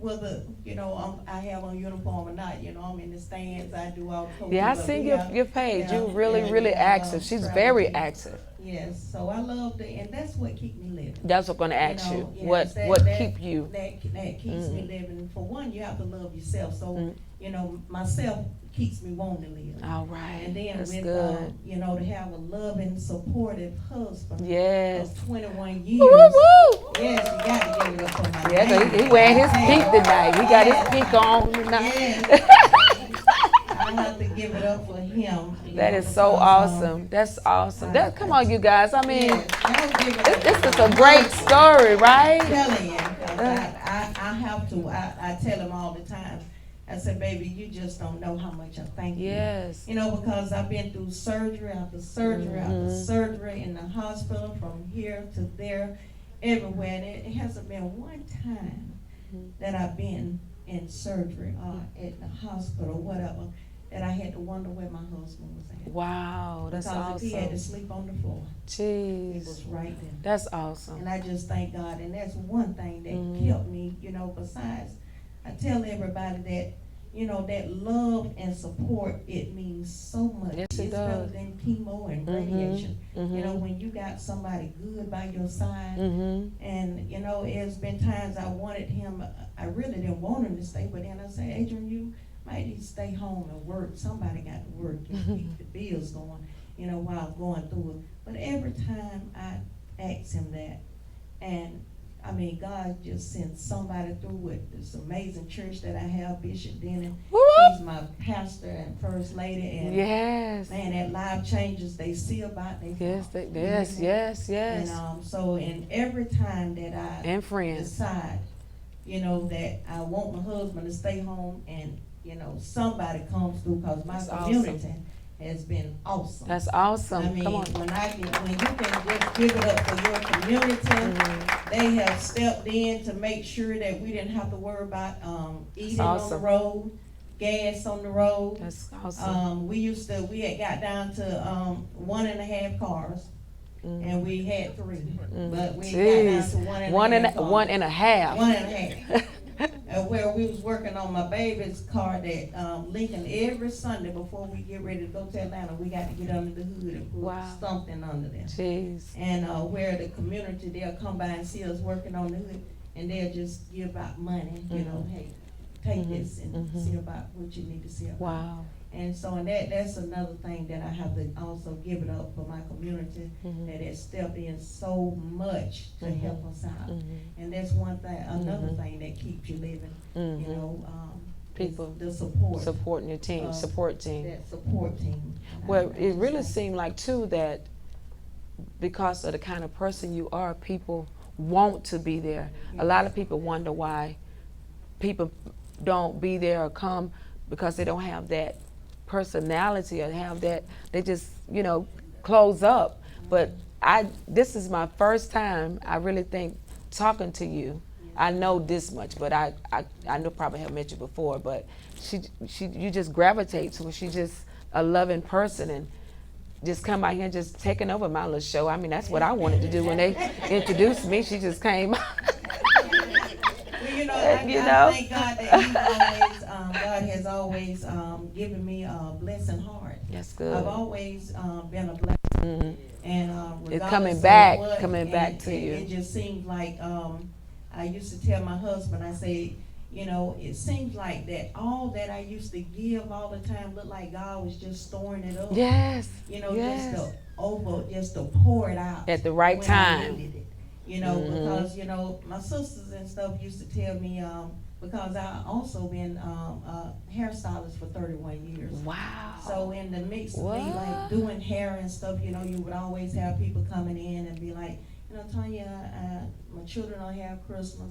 whether, you know, I have on uniform or not, you know, I'm in the stands, I do all the coaching. Yeah, I but seen we your have- page. yeah, You really, yeah, really yeah, active. She's travel very team. active. Yes, so I love the, and that's what keep me living. That's what I'm gonna ask know, you. yes, What that- keep you? That keeps me living. For one, you have to love yourself, so, Mm. you know, myself keeps me wanting to live. All right. And then That's with, good. you know, to have a loving, supportive husband Yes. of 21 years. Woo, woo. Yes, you gotta give it up for my Yeah, 'cause man. he wearing his Hey. pink tonight. He got his pink on tonight. Yes. I have to give it up for him. you That know, is so because, awesome. That's awesome. That come on, you guys. I mean, yes, y'all give it up this for is my a great husband. story, right? I'm telling you, 'cause I have to, I tell him all the time, I said, baby, you just don't know how much I thank you. Yes. You know, because I've been through surgery after surgery after surgery in the hospital, from here to there, everywhere. And it hasn't been one time that I've been in surgery or at the hospital, whatever, that I had to wonder where my husband was at. Wow, that's Because if he had to awesome. sleep on the floor, he Jeez, was right there. that's awesome. And I just thank God, and that's one thing that kept me, you know, besides, I tell everybody that, you know, that love and support, it means so much. Yes, it It's better does. than chemo and radiation. You know, when you got somebody good by your side, and, you know, it's been times I wanted him, I really didn't want him to stay, but then I said, Adrian, you might need to stay home and work. Somebody got to work to keep the bills going, you know, while I'm going through it. But every time I ask him that, and I mean, God just sent somebody through with this amazing church that I have, Bishop Denning. Woo! He's my pastor and first lady, and Yes. man, that life changes. They see about they Yes, flock. yes, yes, yes. And so, and every time that I And friends. decide, you know, that I want my husband to stay home, and you know, somebody comes through, because my That's community has been awesome. That's awesome. I mean, Come on. when you can just give it up for your community, they have stepped in to make sure that we didn't have to worry about eating on the awesome. road, gas on the road. That's awesome. We had got down to 1.5 cars, and we had 3, but we got down to Jeez. 1.5 One and cars. one and a half. 1.5. Where we was working on my baby's car that Lincoln, every Sunday before we get ready to go to Atlanta, we got to get under the hood and put Wow. something under there. Jeez. And where the community, they'll come by and see us working on the hood, and they'll just give out money, you know, hey, take this and see about what you need to see about. Wow. And so, and that's another thing that I have to also give it up for my community, that has stepped in so much to help us out. And that's one thing, another thing that keeps you living, you know, is People the support. Supporting your team, support team. That support team. Well, it really seemed like too that because of the kind of person you are, people want to be there. A lot of people wonder why people don't be there or come, because they don't have that personality or have that, they just, you know, close up. But this is my first time, I really think, talking to you. I know this much, but I know probably have met you before, but you just gravitate to her. She's just a loving person, and just come out here and just taking over my little show. I mean, that's what I wanted to do when they introduced me. She just came. Well, I thank God that God has always given me a blessing heart. That's good. I've always been a blessing. Mm-hmm. And It's coming back to you. It just seems like I used to tell my husband, I say, it seems like that all that I used to give all the time looked like God was just storing it up. Yes. Yes. Just to pour it out at the right when time. I needed it. Because my sisters and stuff used to tell me, because I also been a hairstylist for 31 years. Wow. So in the mix of me like doing hair and stuff, you would always have people coming in and be like, Tanya, my children don't have Christmas,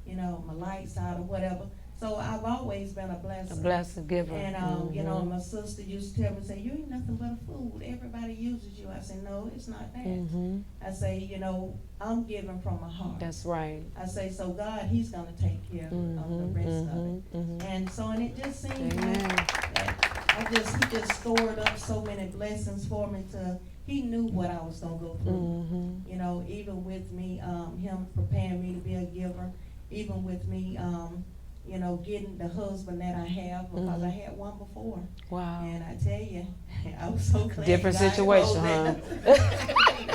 my lights out or whatever. So I've always been a blessing. A blessing giver. And my sister used to tell me, say, you ain't nothing but a fool. Everybody uses you. I said, no, it's not that. Mm-hmm. I say, I'm giving from my heart. That's right. I say, so God, He's gonna take care of the rest of it. Mm-hmm. And so, and it just seems Amen. like that He just stored up so many blessings for me He knew what I was gonna go through. Mm-hmm. Even with me, Him preparing me to be a giver, even with me, getting the husband that I have, because I had one before. Wow. And I tell you, I was so glad. Different God situation, told huh?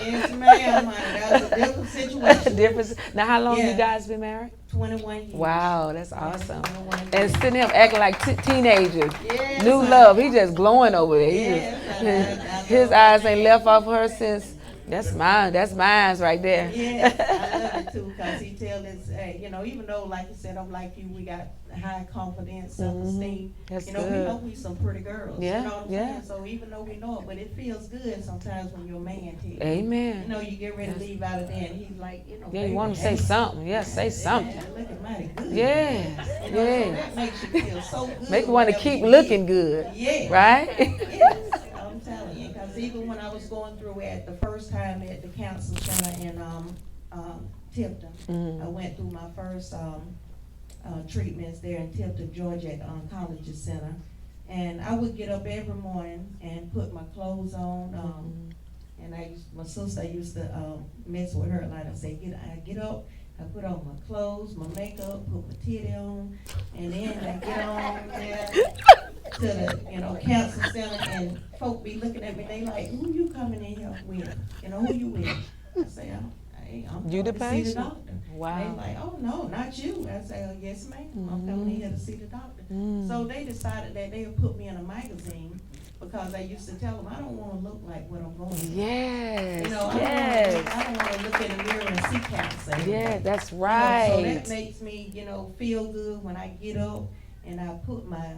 Yes, ma'am, honey. That was a different situation. Now, how long Yeah. you guys been married? 21 years. Wow, that's awesome. 21 years. And sitting here acting like teenagers. Yes, New honey. love. He just glowing over there. Yes, I His love eyes it. ain't left off her since. That's mine. That's mine right there. Yes, I love it too, because he tells us, even though, like you said, I'm like you, we got high confidence, self-esteem. That's we good. know we some pretty girls. Yeah, You know what I'm yeah. saying? So even though we know it, but it feels good sometimes when your man tells you. Amen. You get ready to leave out of there, and he's like, Yeah, baby, you want to say hey, something. Yeah, say something. yeah, looking mighty good. Yes, So yes. that makes you feel so good. Make you want to whenever keep you looking leave. good. Yeah. Right? Yes, I'm telling you, because even when I was going through at the first time at the Cancer Center in Tipton, Mhm. I went through my first treatments there in Tipton, Georgia at Oncology Center. And I would get up every morning and put my clothes on. And my sister used to mess with her a lot. I say, I get up, I put on my clothes, my makeup, put my titty on, and then I get on there to the Cancer Center, and folk be looking at me. They like, who you coming in here with? Who you with? I say, I'm You the coming to see the patient? doctor. Wow. They like, oh no, not you. I say, oh yes ma'am, I'm coming in here to see the doctor. So they decided that they would put me in a magazine, because I used to tell them I don't want to look like what I'm going through. Yes. I don't want to look in the mirror and see cancer. Yeah, that's So right. that makes me, feel good when I get up and I put my,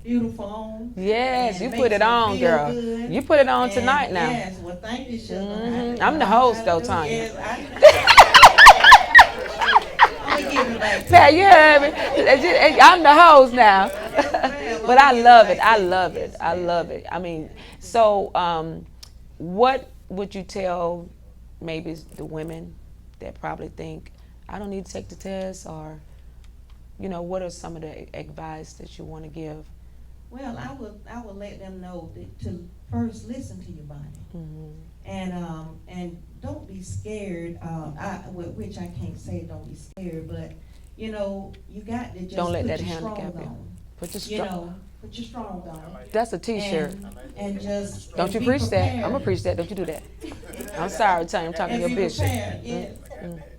beautiful on. Yes, and you it put makes it me on, feel girl. good. You put it on And tonight now. Yes, well, thank you, sugar. Mhm. I I'm the know host, how though, to do- Tanya. Yes, I'm gonna give it back to Pat, you heard me. I'm the host now. ma'am. But I love it. I love it. I love it. I mean, so what would you tell maybe the women that probably think, I don't need to take the test, or, what are some of the advice that you want to give? Well, I would let them know that to first listen to your body, and don't be scared. Which I can't say don't be scared, but you got to just Don't let put that your handicap strong you. on. Put your Put your strong on. That's a T-shirt. And just Don't and you be preach that? prepared. I'm gonna preach that. Don't you do that? I'm sorry, Tanya. I'm talking And to your be bishop. prepared, yes,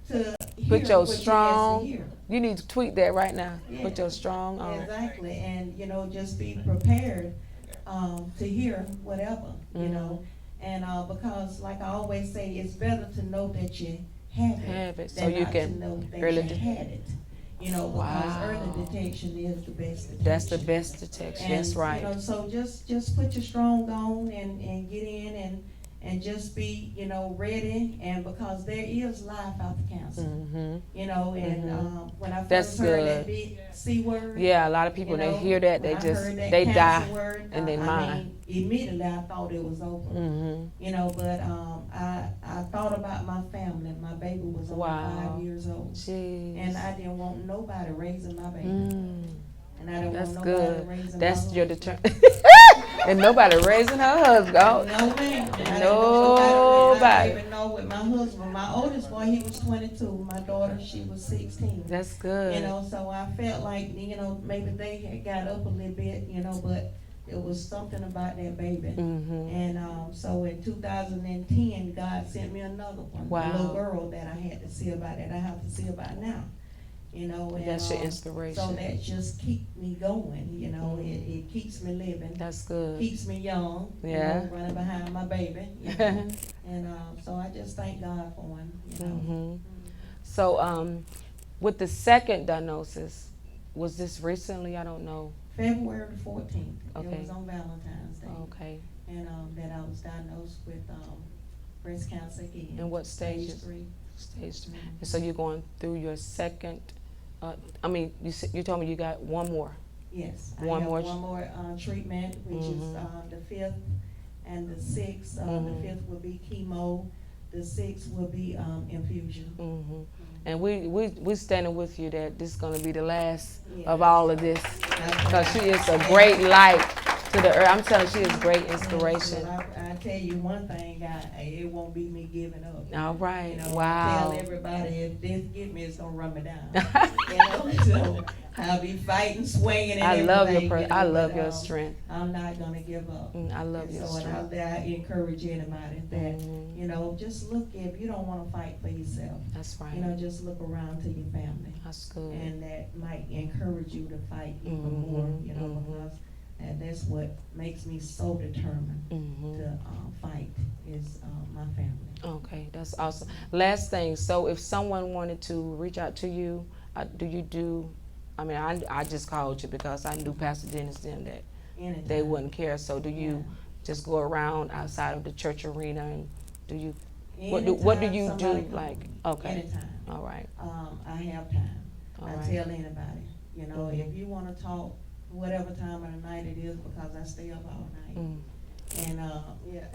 to Put hear your what you ask to strong. hear. You need to tweet that right now. Yeah. Put your strong on. Exactly, and just be prepared to hear whatever, and because like I always say, it's better to know that you have it So than you not can to know that early you had it. Because Wow. early detection is the best detection. That's the best detection. And, That's right. so just put your strong on and get in and just be, you know, ready, and because there is life after cancer, you know, and when I That's first heard good. that big C word, Yeah, a lot of people, you they know, hear that, they when I just, heard that they cancer die word, in their I mind. mean, immediately I thought it was over, you know, but I thought about my family. My baby was only Wow. 5 years old, Jeez. and I didn't want nobody raising my baby. And I don't That's want nobody good. raising That's my your husband. And nobody raising her husband. Oh, No, ma'am. I don't want nobody. my baby know with my husband. My oldest boy, he was 22. My daughter, she was 16. That's good. You know, so I felt like, you know, maybe they had got up a little bit, you know, but it was something about that baby. And so in 2010, God sent me another one, Wow. a little girl that I had to see about, that I have to see about now. You know, and That's your inspiration. so that just keeps me going. You know, it keeps me living. That's good. Keeps me young. Yeah. You know, running behind my baby. You know? And so I just thank God for him. You know. So, with the second diagnosis, was this recently? I don't know. February the 14th. Okay. It was on Valentine's Day. Okay. And that I was diagnosed with breast cancer again. And what stages? Stage 3. Stage 3. And so you're going through your second. I mean, you told me you got one more. Yes. One more. One more treatment, which is the 5th and the 6th. The 5th will be chemo. The 6th will be infusion. And we standing with you that this is going to be the last of all of this, because she is a great light to the earth. I'm telling you, she is great inspiration. Well, I tell you one thing, it won't be me giving up. All right. You know, Wow. I tell everybody, if this get me, it's gonna run me down. You know, so I'll be fighting, swinging, and I everything. love your you know, I love but, your strength. I'm not gonna give up. I love your So and strength. I encourage anybody that you know, just look, if you don't want to fight for yourself, That's right. you know, just look around to your family, That's good. and that might encourage you to fight even more. You know, because and that's what makes me so determined to fight is my family. Okay, that's awesome. Last thing, so if someone wanted to reach out to you, do you do? I mean, I just called you because I knew Pastor Dennis then that Anytime. they wouldn't care. So do you just go around outside of the church arena, and do you? What do Anytime you do? somebody come, Like, okay, Anytime. all right, I have time. all I right. tell anybody, you know, if you want to talk, whatever time of the night it is, because I stay up all night. And yeah,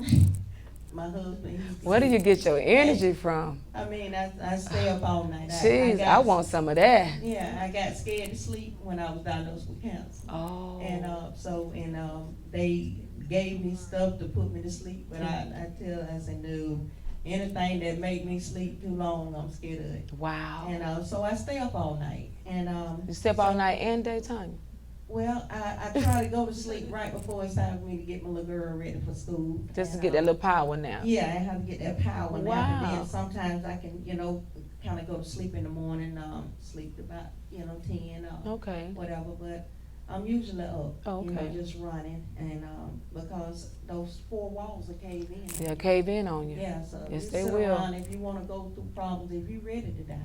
my husband. Where do you get your energy from? I mean, I stay up all night. Jeez, I want some of that. Yeah, I got scared to sleep when I was diagnosed with cancer. Oh. And they gave me stuff to put me to sleep, but I said no. Anything that make me sleep too long, I'm scared of it. Wow. And so I stay up all night. And You stay up all night and daytime? well, I try to go to sleep right before it's time for me to get my little girl ready for school. Just to And, get that little power now. Yeah, I have to get that power now. Wow. But then sometimes I can, you know, kind of go to sleep in the morning, sleep about, 10 or Okay. whatever. But I'm usually up, Okay. just running. And because those 4 walls are caved in. They'll cave in on you. Yeah, so Yes, just they sit will. around if you want to go through problems. If you're ready to die,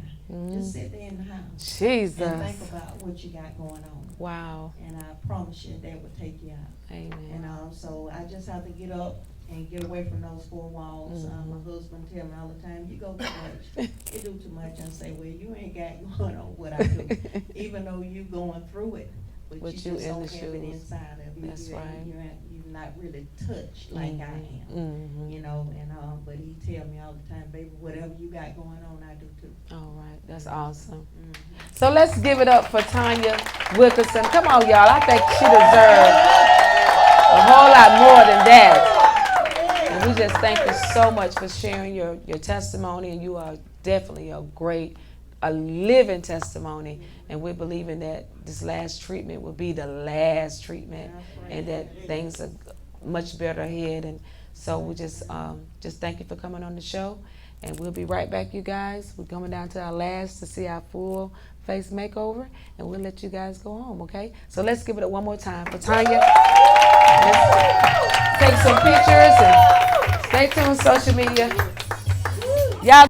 just sit there in the house Jesus. and think about what you got going on. Wow. And I promise you that will take you out. Amen. And so I just have to get up and get away from those 4 walls. My husband tell me all the time, you go too much, you do too much. And say, well, you ain't got going on what I do, even though you going through it, but But you you just in don't the have it shoes. inside of you. That's You right. you're not really touched like I am, you know. And but he tell me all the time, baby, whatever you got going on, I do too. All right. That's awesome. So let's give it up for Tanya Wilkerson. Come on, y'all. I think she deserves a whole lot more than that. And we just thank you so much for sharing your testimony. And you are definitely a living testimony. And we're believing that this last treatment will be the last treatment, and that things are much better ahead. And so we just thank you for coming on the show. And we'll be right back, you guys. We're coming down to our last to see our full face makeover, and we'll let you guys go home, okay? So let's give it up one more time for Tanya. Let's take some pictures and stay tuned, social media. Y'all.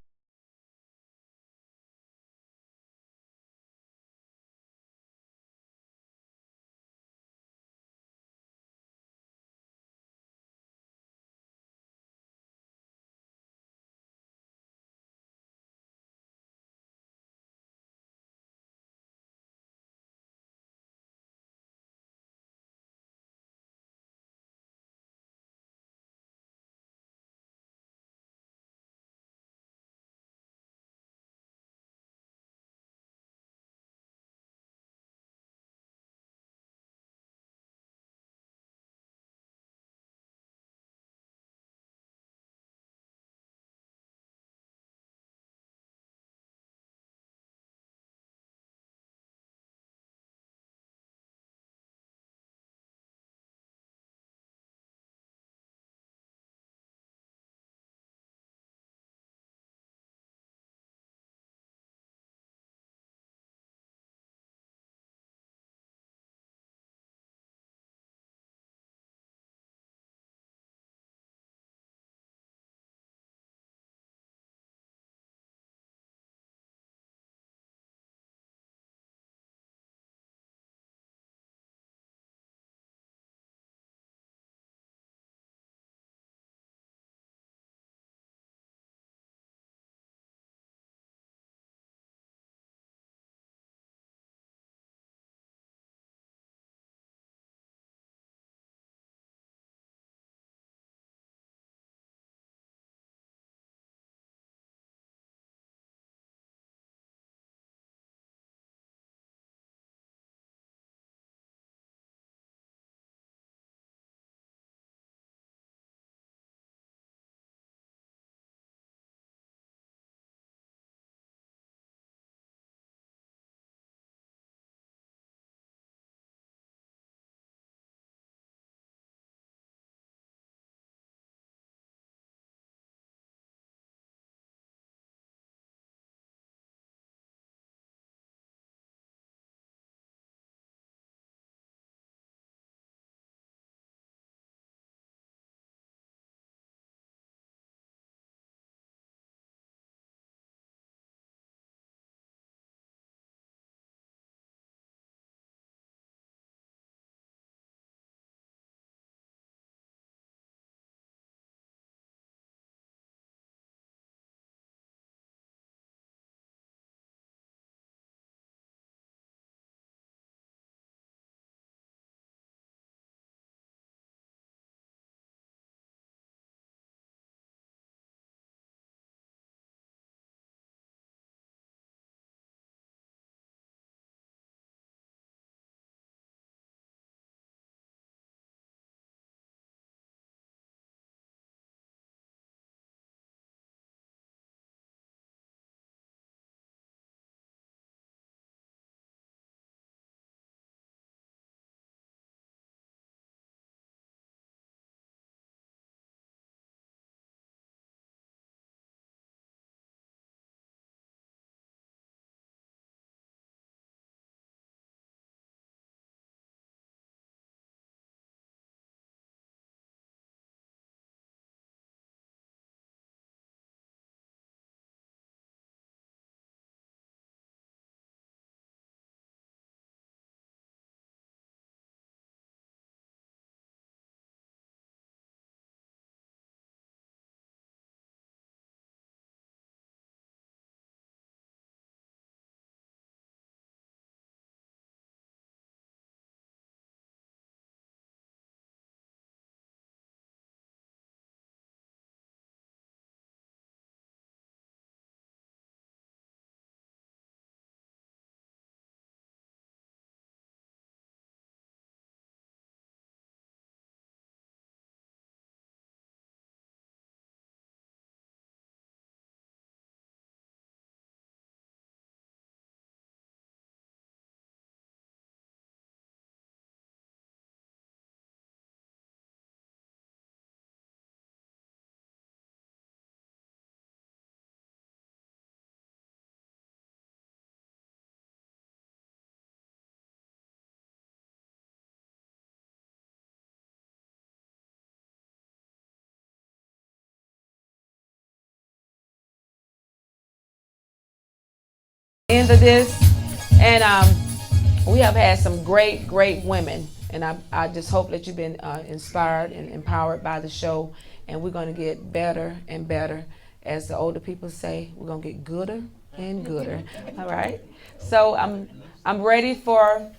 under this. And we have had some great women. And I just hope that you've been inspired and empowered by the show. And we're going to get better and better. As the older people say, we're going to get gooder and gooder. All right? So I'm ready for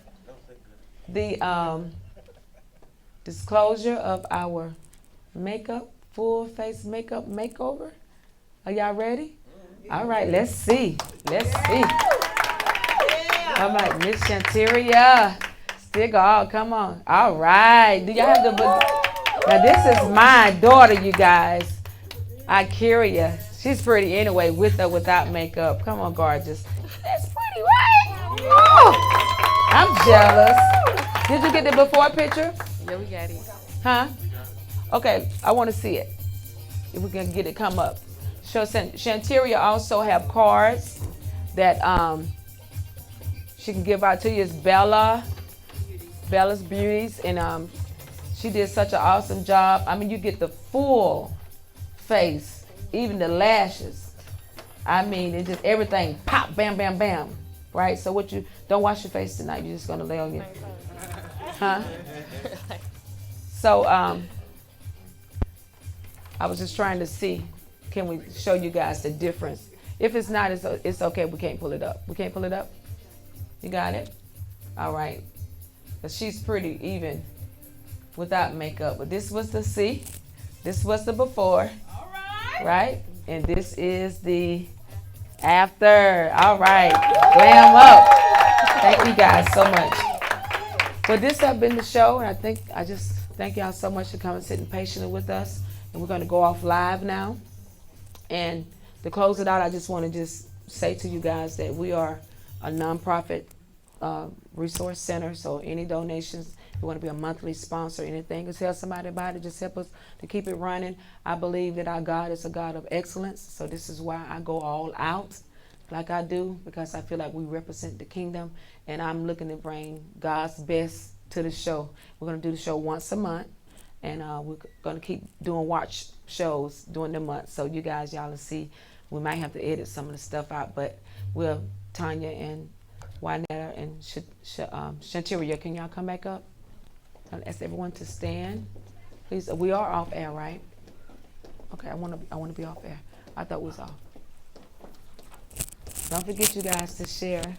the disclosure of our full face makeup makeover. Are y'all ready? All right, let's see. All right, Miss Shanteria. Come on. All right. Do y'all have the book? Now, this is my daughter, you guys. Ikeria. She's pretty anyway, with or without makeup. Come on, gorgeous. That's pretty, right? Oh, I'm jealous. Did you get the before picture? Yeah, we got it. Huh? Okay, I want to see it. If we can get it come up. So Shanteria also have cards that she can give out to you. It's Bella's Beauties, and she did such an awesome job. I mean, you get the full face, even the lashes. I mean, it's just everything pop, bam, bam, bam, right? So don't wash your face tonight. You're just gonna lay on your, huh? So I was just trying to see, can we show you guys the difference? If it's not, it's okay. We can't pull it up. We can't pull it up? You got it? All right. But she's pretty even without makeup. But this was the C. This was the before. All right. Right? And this is the after. All right. Glam up. Thank you guys so much. But this has been the show. And I just thank y'all so much for coming, sitting patiently with us. And we're going to go off live now. And to close it out, I just want to just say to you guys that we are a nonprofit resource center. So any donations, you want to be a monthly sponsor, anything, just tell somebody about it. Just help us to keep it running. I believe that our God is a God of excellence. So this is why I go all out like I do, because I feel like we represent the kingdom. And I'm looking to bring God's best to the show. We're going to do the show once a month. And we're going to keep doing watch shows during the month. So you guys, y'all will see. We might have to edit some of the stuff out, but we'll, Tanya and Wynetta and Shanteria, can y'all come back up? I'll ask everyone to stand. Please, we are off air, right? Okay, I want to be off air. I thought we was off. Don't forget, you guys, to share.